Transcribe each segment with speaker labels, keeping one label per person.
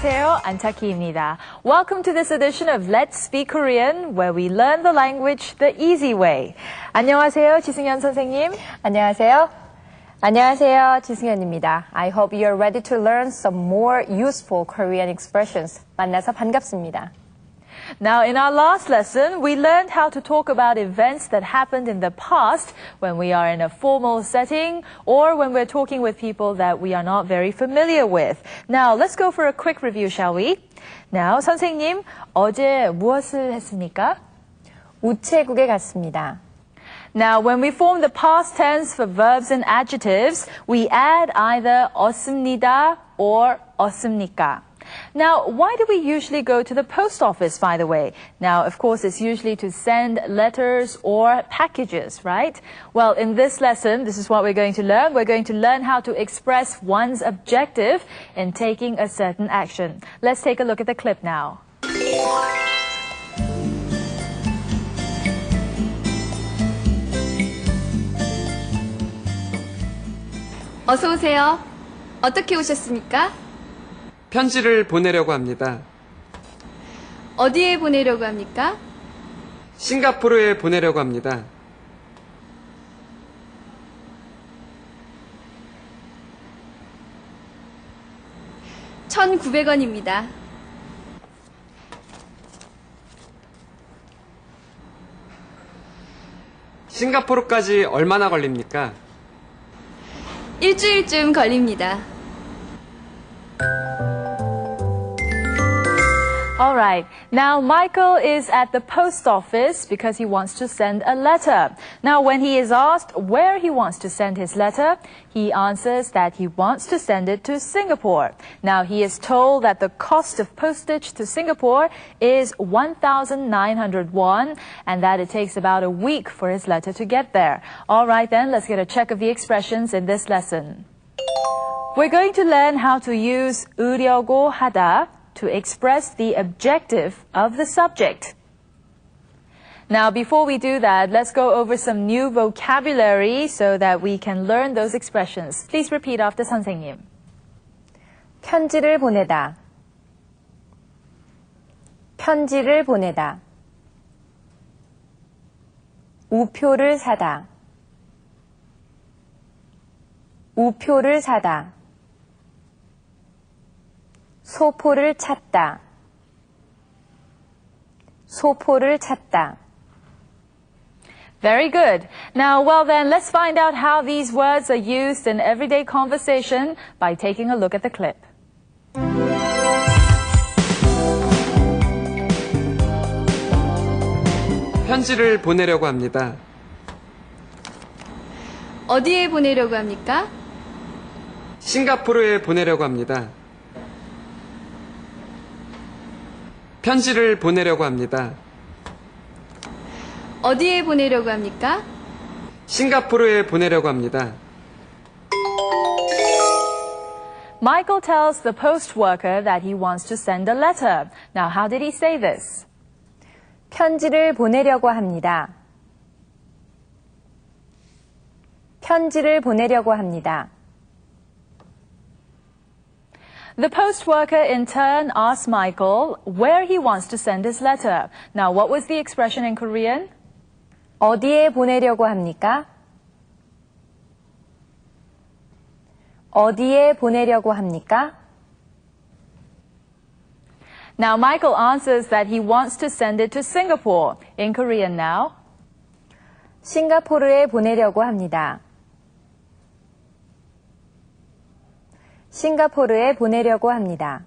Speaker 1: 안녕하세요, 안타키입니다. Welcome to this edition of Let's Speak Korean, where we learn the language the easy way. 안녕하세요, 지승현 선생님.
Speaker 2: 안녕하세요. 안녕하세요, 지승현입니다. I hope you're ready to learn some more useful Korean expressions. 만나서 반갑습니다.
Speaker 1: Now, in our last lesson, we learned how to talk about events that happened in the past when we are in a formal setting or when we're talking with people that we are not very familiar with. Now, let's go for a quick review, shall we? Now, 선생님, 어제 무엇을 했습니까?
Speaker 2: 우체국에 갔습니다.
Speaker 1: Now, when we form the past tense for verbs and adjectives, we add either 없습니다 or 없습니까. Now, why do we usually go to the post office, by the way? Now, of course, it's usually to send letters or packages, right? Well, in this lesson, this is what we're going to learn. We're going to learn how to express one's objective in taking a certain action. Let's take a look at the clip now.
Speaker 3: 어서 오세요. 어떻게 오셨습니까?
Speaker 4: 편지를 보내려고 합니다.
Speaker 3: 어디에 보내려고 합니까?
Speaker 4: 싱가포르에 보내려고 합니다.
Speaker 3: $1,900원입니다.
Speaker 4: 싱가포르까지 얼마나 걸립니까?
Speaker 3: 일주일쯤 걸립니다.
Speaker 1: All right. Now, Michael is at the post office because he wants to send a letter. Now, when he is asked where he wants to send his letter, he answers that he wants to send it to Singapore. Now, he is told that the cost of postage to Singapore is 1,900 won and that it takes about a week for his letter to get there. All right, then, let's get a check of the expressions in this lesson. We're going to learn how to use 으려고 하다 to express the objective of the subject. Now, before we do that, let's go over some new vocabulary so that we can learn those expressions. Please repeat after 선생님.
Speaker 2: 편지를 보내다. 편지를 보내다. 우표를 사다. 우표를 사다. 소포를 찾다. 소포를 찾다.
Speaker 1: Very good. Now, well then, let's find out how these words are used in everyday conversation by taking a look at the clip.
Speaker 4: 편지를 보내려고 합니다.
Speaker 3: 어디에 보내려고 합니까?
Speaker 4: 싱가포르에 보내려고 합니다. 편지를 보내려고 합니다.
Speaker 3: 어디에 보내려고 합니까?
Speaker 4: 싱가포르에 보내려고 합니다.
Speaker 1: Michael tells the post worker that he wants to send a letter. Now, how did he say this?
Speaker 2: 편지를 보내려고 합니다. 편지를 보내려고 합니다.
Speaker 1: The post worker in turn asks Michael where he wants to send his letter. Now, what was the expression in Korean?
Speaker 2: 어디에 보내려고 합니까? 어디에 보내려고 합니까?
Speaker 1: Now, Michael answers that he wants to send it to Singapore. In Korean now.
Speaker 2: 싱가포르에 보내려고 합니다. 싱가포르에 보내려고 합니다.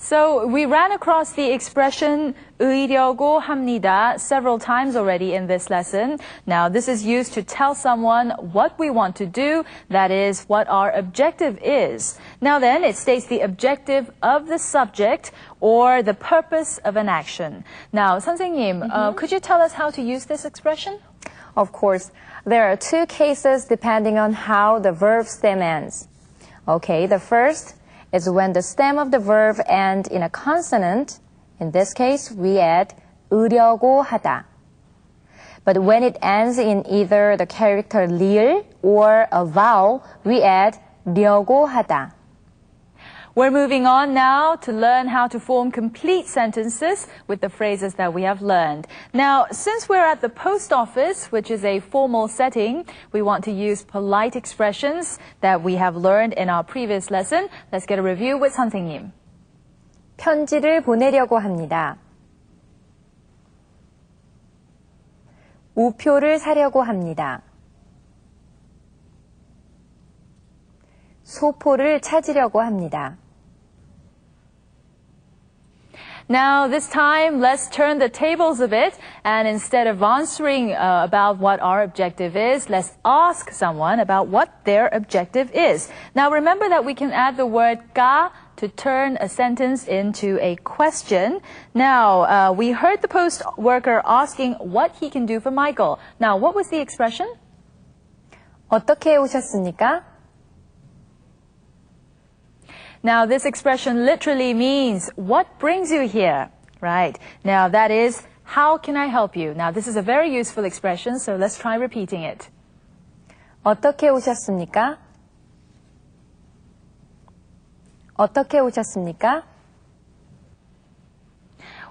Speaker 1: So we ran across the expression 으려고 합니다 several times already in this lesson. Now this is used to tell someone what we want to do, that is, what our objective is. Now then, it states the objective of the subject or the purpose of an action. Now, 선생님, could you tell us how to use this expression?
Speaker 2: Of course, there are two cases depending on how the verb stem ends. Okay, the first is when the stem of the verb ends in a consonant. In this case, we add 으려고 하다. But when it ends in either the character 리을 or a vowel, we add 려고 하다.
Speaker 1: We're moving on now to learn how to form complete sentences with the phrases that we have learned. Now, since we're at the post office, which is a formal setting, we want to use polite expressions that we have learned in our previous lesson. Let's get a review with 선생님.
Speaker 2: 편지를 보내려고 합니다. 우표를 사려고 합니다. 소포를 찾으려고 합니다.
Speaker 1: Now, this time, let's turn the tables a bit, and instead of answering about what our objective is, let's ask someone about what their objective is. Now, remember that we can add the word 가 to turn a sentence into a question. Now, we heard the post worker asking what he can do for Michael. Now, what was the expression?
Speaker 2: 어떻게 오셨습니까?
Speaker 1: Now, this expression literally means, what brings you here? Right. Now, that is, how can I help you? Now, this is a very useful expression, so let's try repeating it.
Speaker 2: 어떻게 오셨습니까? 어떻게 오셨습니까?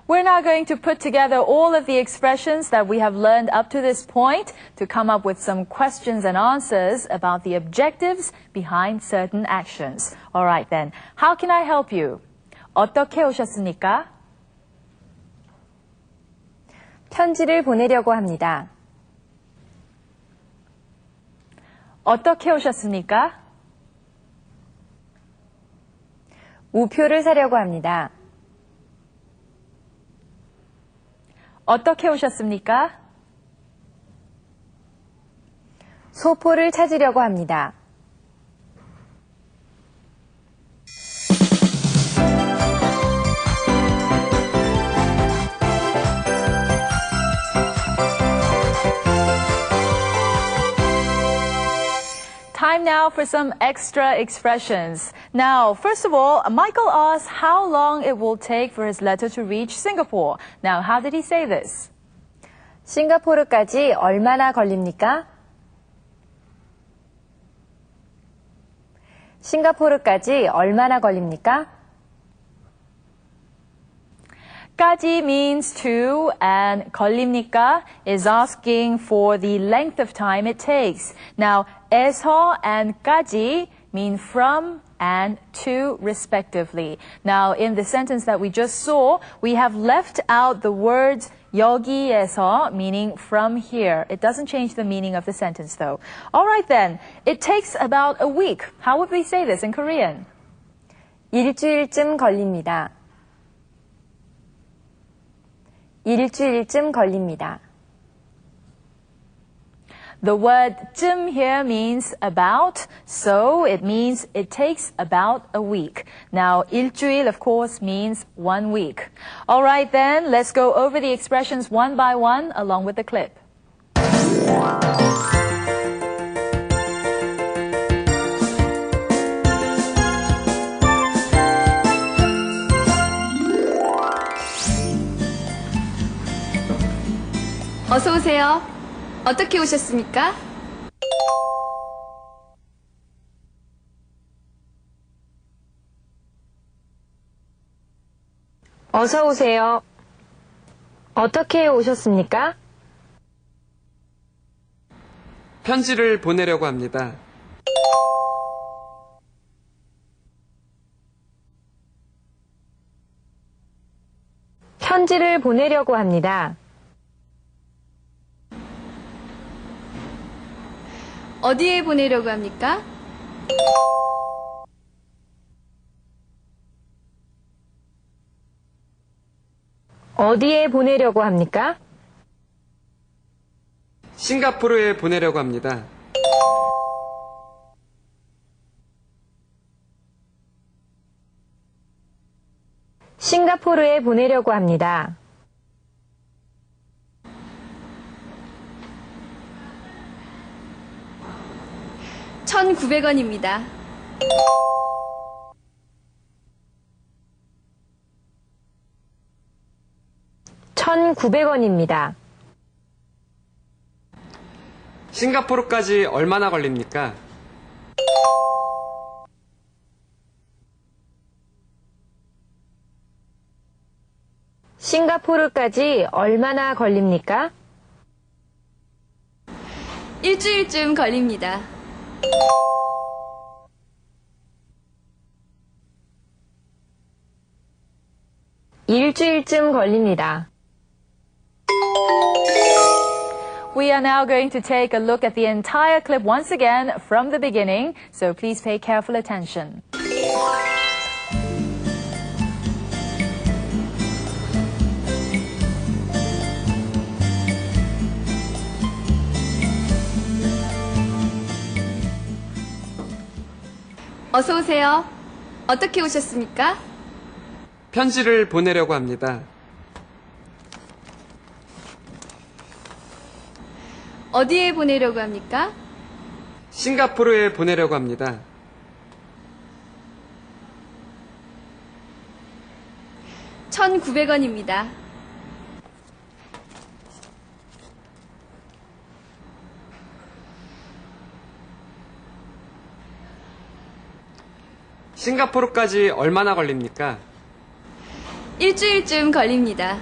Speaker 1: We're now going to put together all of the expressions that we have learned up to this point to come up with some questions and answers about the objectives behind certain actions. All right then. How can I help you? 어떻게 오셨습니까?
Speaker 2: 편지를 보내려고 합니다.
Speaker 1: 어떻게 오셨습니까?
Speaker 2: 우표를 사려고 합니다.
Speaker 1: 어떻게 오셨습니까?
Speaker 2: 소포를 찾으려고 합니다.
Speaker 1: Time now for some extra expressions. Now, first of all, Michael asked how long it will take for his letter to reach Singapore. Now, how did he say this?
Speaker 2: 싱가포르까지 얼마나 걸립니까? 싱가포르까지 얼마나 걸립니까?
Speaker 1: 까지 means to, and 걸립니까 is asking for the length of time it takes. Now, 에서 and 까지 mean from and to respectively. Now, in the sentence that we just saw, we have left out the words 여기에서, meaning from here. It doesn't change the meaning of the sentence though. All right then, it takes about a week. How would we say this in Korean?
Speaker 2: 일주일쯤 걸립니다. 일주일쯤 걸립니다.
Speaker 1: The word 쯤 here means about, so it means it takes about a week. Now, 일주일, of course, means 1 week. All right then, let's go over the expressions one by one along with the clip.
Speaker 3: 어서 오세요. 어떻게 오셨습니까?
Speaker 2: 어서 오세요. 어떻게 오셨습니까?
Speaker 4: 편지를 보내려고 합니다.
Speaker 2: 편지를 보내려고 합니다.
Speaker 3: 어디에 보내려고 합니까?
Speaker 2: 어디에 보내려고 합니까?
Speaker 4: 싱가포르에 보내려고 합니다.
Speaker 2: 싱가포르에 보내려고 합니다.
Speaker 3: 1,900원입니다.
Speaker 2: $1,900원입니다.
Speaker 4: 싱가포르까지 얼마나 걸립니까?
Speaker 2: 싱가포르까지 얼마나 걸립니까?
Speaker 3: 일주일쯤 걸립니다.
Speaker 2: 일주일쯤 걸립니다.
Speaker 1: We are now going to take a look at the entire clip once again from the beginning, so please pay careful attention.
Speaker 3: 어서 오세요. 어떻게 오셨습니까?
Speaker 4: 편지를 보내려고 합니다.
Speaker 3: 어디에 보내려고 합니까?
Speaker 4: 싱가포르에 보내려고 합니다.
Speaker 3: $1,900원입니다.
Speaker 4: 싱가포르까지 얼마나 걸립니까?
Speaker 3: 일주일쯤 걸립니다.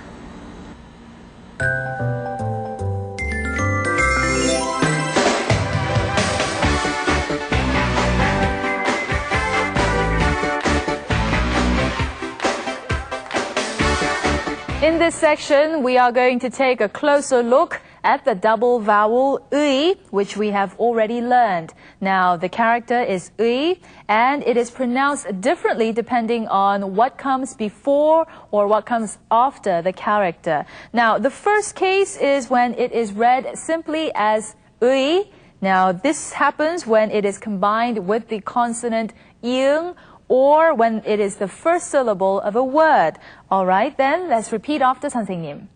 Speaker 1: In this section, we are going to take a closer look at the double vowel 의, which we have already learned. Now, the character is 의, and it is pronounced differently depending on what comes before or what comes after the character. Now, the first case is when it is read simply as 의. Now, this happens when it is combined with the consonant iung, or when it is the first syllable of a word. All right, then let's repeat after 선생님.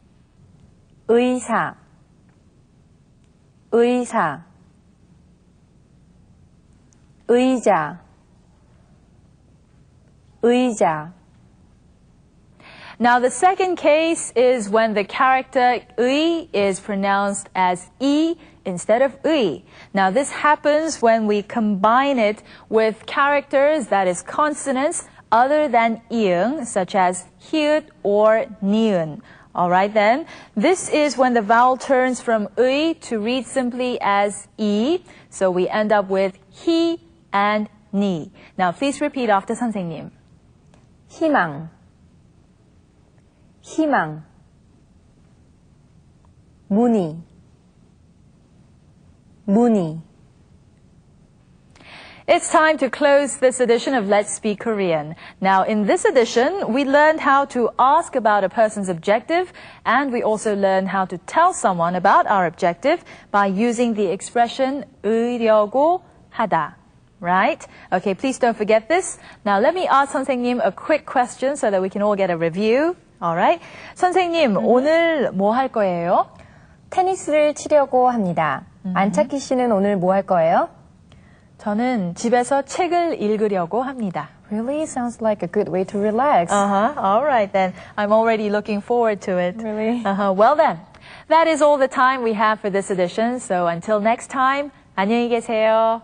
Speaker 2: 의사, 의사, 의자, 의자.
Speaker 1: Now, the second case is when the character 의 is pronounced as I instead of 의. Now, this happens when we combine it with characters, that is consonants, other than iung, such as hiut or niun. All right, then. This is when the vowel turns from 의 to read simply as I. So we end up with he and ni. Now, please repeat after 선생님.
Speaker 2: 희망, 희망, 문의, 문의.
Speaker 1: It's time to close this edition of Let's Speak Korean. Now, in this edition, we learned how to ask about a person's objective, and we also learned how to tell someone about our objective by using the expression 으려고 하다. Right? Okay, please don't forget this. Now, let me ask 선생님 a quick question so that we can all get a review. All right? 선생님, 오늘 뭐 할 거예요?
Speaker 2: 테니스를 치려고 합니다. 안착희 씨는 오늘 뭐 할 거예요?
Speaker 1: 저는 집에서 책을 읽으려고 합니다.
Speaker 2: Really sounds like a good way to relax.
Speaker 1: All right then. I'm already looking forward to it.
Speaker 2: Really?
Speaker 1: Well then, that is all the time we have for this edition. So until next time, 안녕히 계세요.